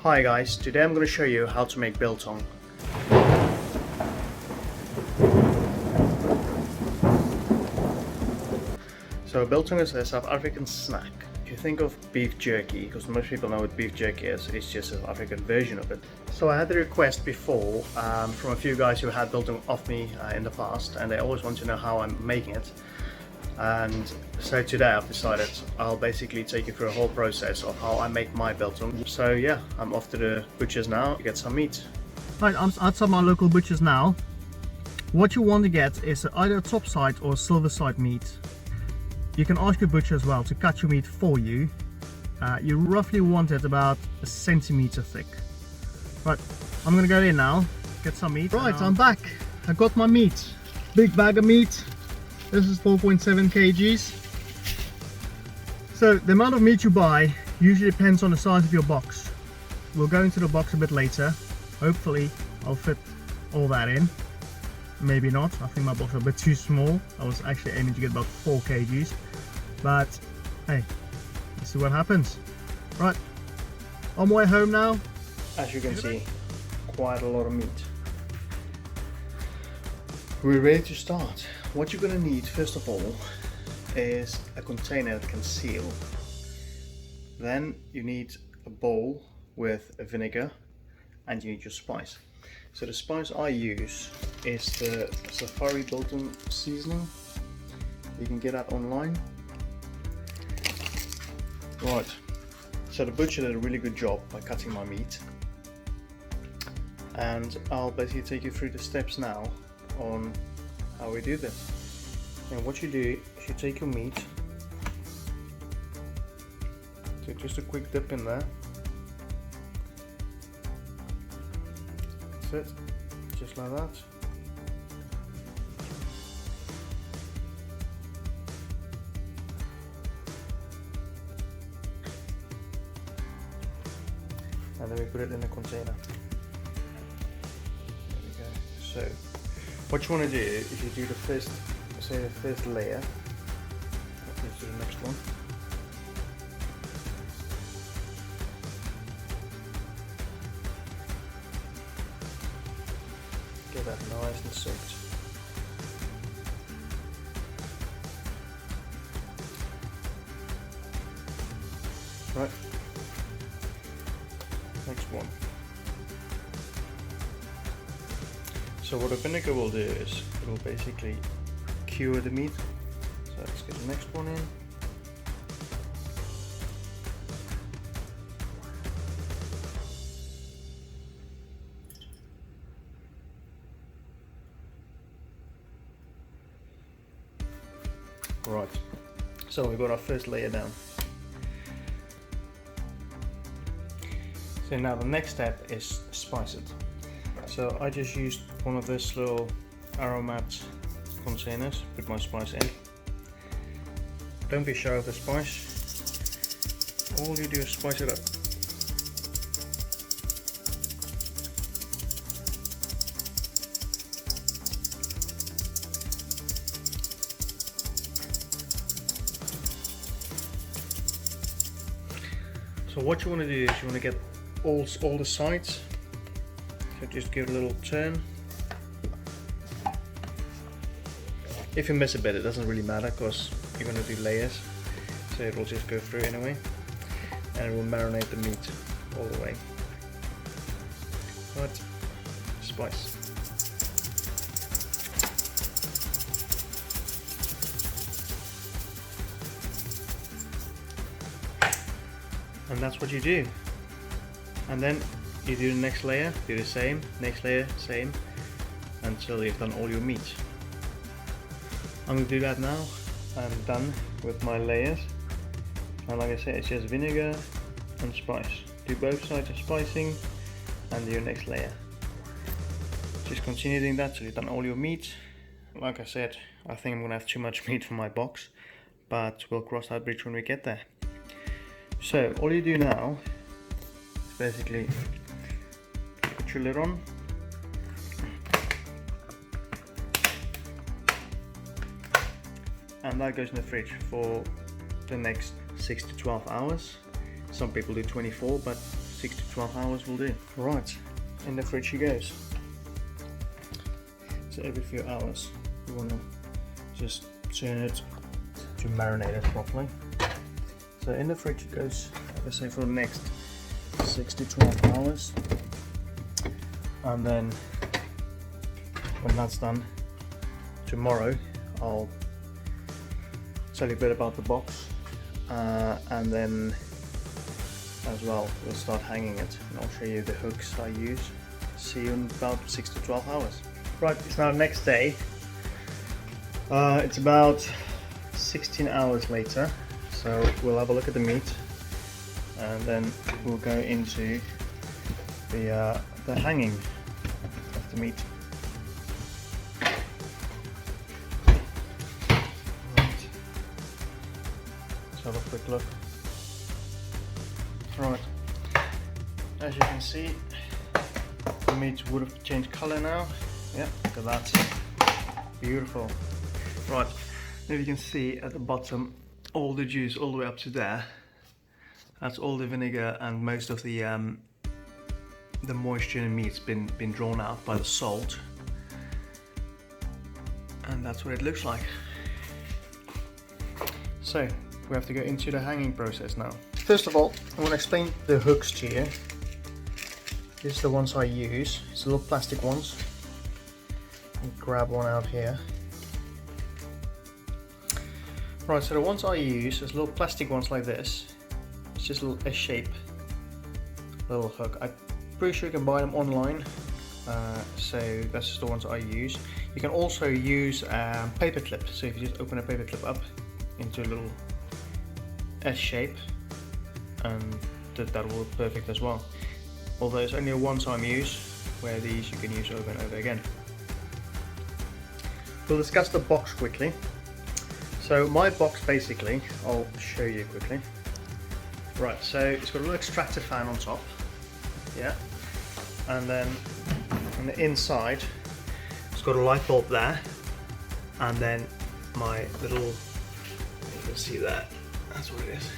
Hi guys, today I'm going to show you how to make biltong. So biltong is a South African snack. If you think of beef jerky, because most people know what beef jerky is, it's just a South African version of it. So I had a request before from a few guys who had biltong off me in the past, and they always want to know how I'm making it. And so today I've decided I'll basically take you through a whole process of how I make my biltong. So yeah, I'm off to the butcher's now to get some meat. Right, I'm outside my local butcher's now. What you want to get is either a top side or silver side meat. You can ask your butcher as well to cut your meat for you. You roughly want it about a centimeter thick. Right, I'm gonna go in now, get some meat. Right, I'm back. I got my meat. Big bag of meat. This is 4.7 kgs. So the amount of meat you buy usually depends on the size of your box. We'll go into the box a bit later. Hopefully I'll fit all that in. Maybe not. I think my box is a bit too small. I was actually aiming to get about 4 kgs. But hey, let's see what happens. Right, on my way home now. As you can see, quite a lot of meat. We're ready to start. What you're going to need first of all is a container that can seal. Then you need a bowl with a vinegar and you need your spice. So the spice I use is the Safari Biltong seasoning. You can get that online. Right, so the butcher did a really good job by cutting my meat, and I'll basically take you through the steps now on how we do this. And what you do is you take your meat, take just a quick dip in there. That's it, just like that. And then we put it in a container. There we go. So what you want to do is you do the first, say the first layer. Let's do the next one. Get that nice and soaked. Right. Next one. So what a vinegar will do is it will basically cure the meat. So let's get the next one in. Right, so we've got our first layer down. So now the next step is spice it. So I just used one of this little aromat containers, put my spice in. Don't be shy of the spice. All you do is spice it up. So what you want to do is you want to get all the sides. So just give it a little turn. If you miss a bit, it doesn't really matter because you're going to do layers, so it will just go through anyway, and it will marinate the meat all the way. Right, spice. And that's what you do. And then you do the next layer, do the same, next layer, same, until you've done all your meat. I'm going to do that now. I'm done with my layers. And like I said, it's just vinegar and spice. Do both sides of spicing and do your next layer. Just continue doing that till you've done all your meat. Like I said, I think I'm going to have too much meat for my box, but we'll cross that bridge when we get there. So all you do now is basically put your lid on, and that goes in the fridge for the next 6 to 12 hours. Some people do 24, but 6 to 12 hours will do. Right, in the fridge he goes. So every few hours you want to just turn it to marinate it properly. So in the fridge it goes, let's say, for the next 6 to 12 hours, and then when that's done, tomorrow I'll tell you a bit about the box, and then as well we'll start hanging it, and I'll show you the hooks I use. See you in about 6 to 12 hours. Right, it's now the next day. It's about 16 hours later, so we'll have a look at the meat, and then we'll go into the hanging of the meat. Right. Let's have a quick look. Right, as you can see, the meat would have changed colour now. Yeah, look at that. Beautiful. Right, now you can see at the bottom all the juice all the way up to there. That's all the vinegar, and most of the moisture in the meat's been drawn out by the salt. And that's what it looks like. So, we have to go into the hanging process now. First of all, I want to explain the hooks to you. These are the ones I use. It's the little plastic ones. Grab one out here. Right, so the ones I use is little plastic ones like this. It's just a little S-shape little hook. I'm pretty sure you can buy them online. So that's just the ones I use. You can also use a paper clip. So if you just open a paper clip up into a little S shape, and that will work perfect as well. Although it's only a one-time use, where these you can use over and over again. We'll discuss the box quickly. So my box, basically, I'll show you quickly. Right, so it's got a little extractor fan on top, yeah, and then on the inside it's got a light bulb there, and then my little, you can see that, that's what it is.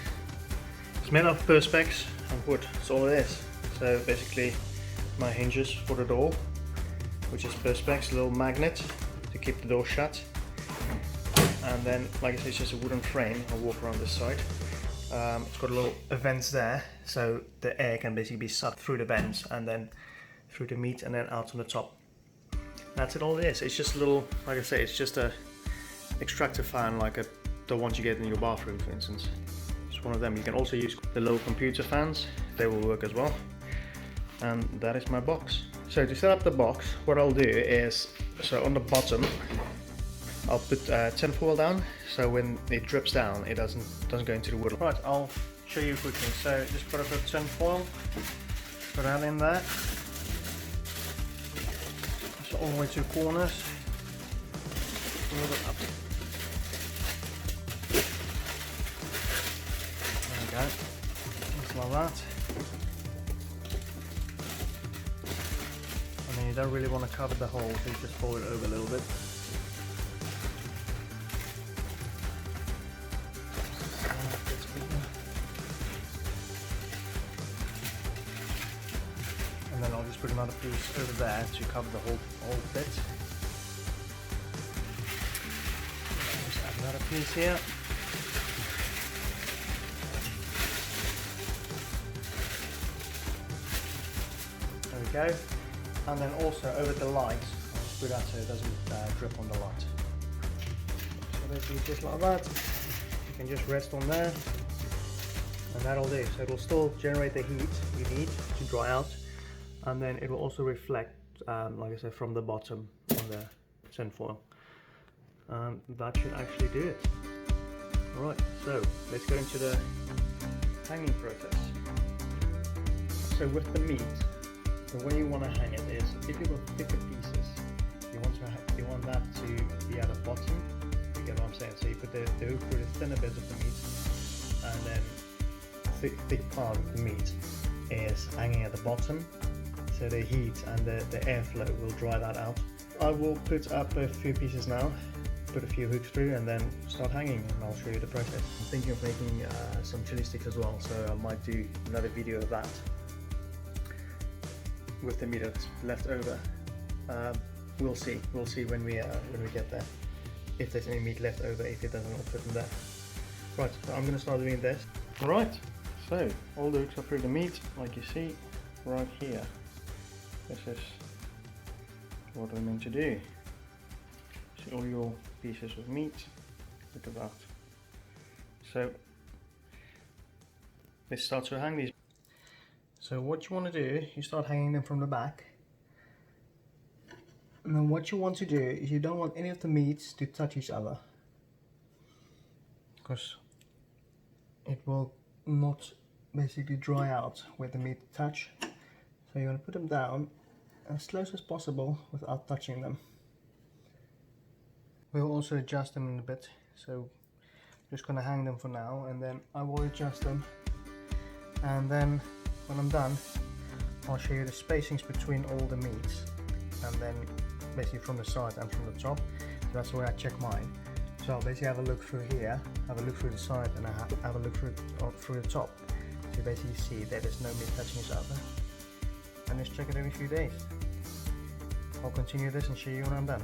It's made of perspex and wood, that's all it is. So basically my hinges for the door, which is perspex, a little magnet to keep the door shut, and then, like I said, it's just a wooden frame. I'll walk around this side. It's got a little vents there, so the air can basically be sucked through the vents and then through the meat and then out on the top. That's it, all it is. It's just a little, like I say, it's just a extractor fan, like the ones you get in your bathroom, for instance. It's one of them. You can also use the little computer fans, they will work as well. And that is my box. So to set up the box, what I'll do is, so on the bottom I'll put tinfoil down, so when it drips down it doesn't go into the wood. Right, I'll show you quickly. So just put up a tinfoil, put that in there, so all the way to the corners, move it up. There we go, just like that. I mean, you don't really want to cover the hole, so you just fold it over a little bit. And then I'll just put another piece over there to cover the whole bit. Just add another piece here. There we go. And then also over the light, I'll just put that so it doesn't drip on the light. So basically just like that. You can just rest on there, and that'll do. So it will still generate the heat you need to dry out, and then it will also reflect, like I said, from the bottom on the tinfoil. That should actually do it. Alright, so let's go into the hanging process. So with the meat, the way you want to hang it is, if you've got thicker pieces, you want that to be at the bottom. You get what I'm saying? So you put the hook through the thinner bits of the meat, and then thick part of the meat is hanging at the bottom. So the heat and the airflow will dry that out. I will put up a few pieces now, put a few hooks through, and then start hanging, and I'll show you the process. I'm thinking of making some chili sticks as well, so I might do another video of that. with the meat that's left over. We'll see when we get there, if there's any meat left over, if it doesn't all fit in there. Right, so I'm gonna start doing this. Alright, so all the hooks are through the meat, like you see right here. This is what we're meant to do. See all your pieces of meat, look at that. So let's start to hang these. So what you want to do, you start hanging them from the back. And then what you want to do is you don't want any of the meats to touch each other, because it will not basically dry out where the meat touch. So you want to put them down as close as possible without touching them. We'll also adjust them in a bit, so I'm just going to hang them for now, and then I will adjust them, and then when I'm done I'll show you the spacings between all the meats, and then basically from the side and from the top. So that's the way I check mine. So I'll basically have a look through here, have a look through the side, and I have a look through the top. So you basically see that there's no meat touching each other. And just check it every few days. I'll continue this and show you when I'm done.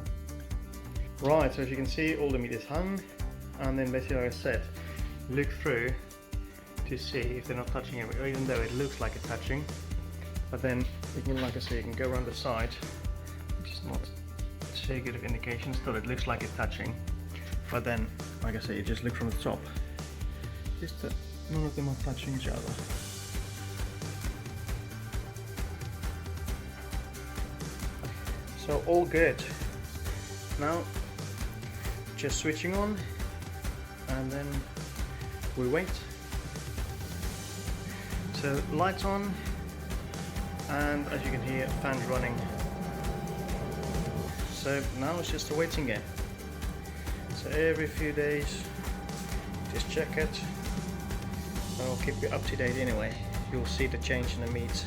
Right, so as you can see, all the meat is hung, and then basically, like I said, look through to see if they're not touching it, even though it looks like it's touching. But then you can, like I say, you can go around the side, which is not so good of indication. Still, it looks like it's touching. But then, like I say, you just look from the top, just that none of them are touching each other. So all good. Now, just switching on, and then we wait. So lights on, and as you can hear, fans running. So now it's just a waiting game. So every few days, just check it. I'll keep you up to date anyway. You'll see the change in the meat.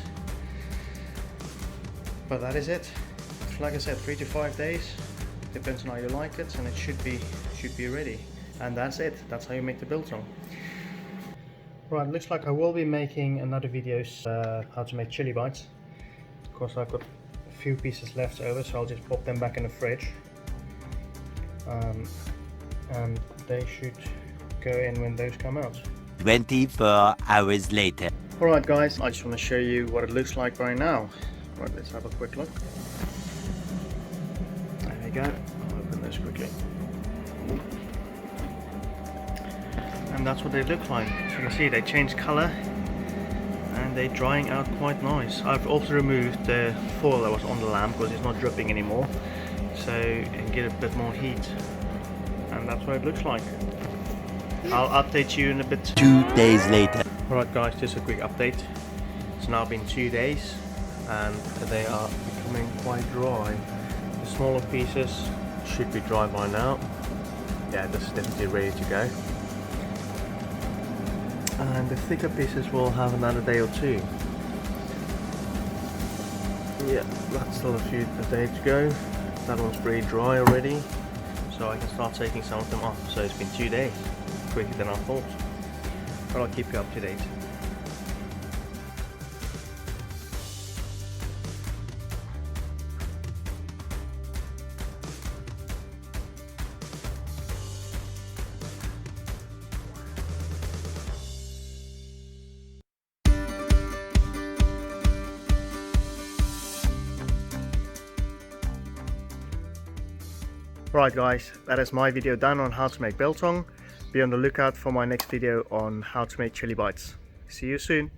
But that is it. Like I said, 3 to 5 days. Depends on how you like it, and it should be ready. And that's it. That's how you make the biltong. Right, looks like I will be making another videos how to make chili bites. Of course, I've got a few pieces left over, so I'll just pop them back in the fridge. And they should go in when those come out. 24 hours later. Alright guys, I just want to show you what it looks like right now. Right, let's have a quick look. There we go. I'll open this quickly. And that's what they look like. As you can see, they change colour and they're drying out quite nice. I've also removed the foil that was on the lamp because it's not dripping anymore, so you can get a bit more heat. And that's what it looks like. I'll update you in a bit. 2 days later. Alright guys, just a quick update. It's now been 2 days and they are becoming quite dry. The smaller pieces should be dry by now. Yeah, this is definitely ready to go. And the thicker pieces will have another day or two. Yeah, that's still a day to go. That one's pretty dry already, so I can start taking some of them off. So it's been 2 days, quicker than I thought. But I'll keep you up to date. Right guys, that is my video done on how to make biltong. Be on the lookout for my next video on how to make chili bites. See you soon.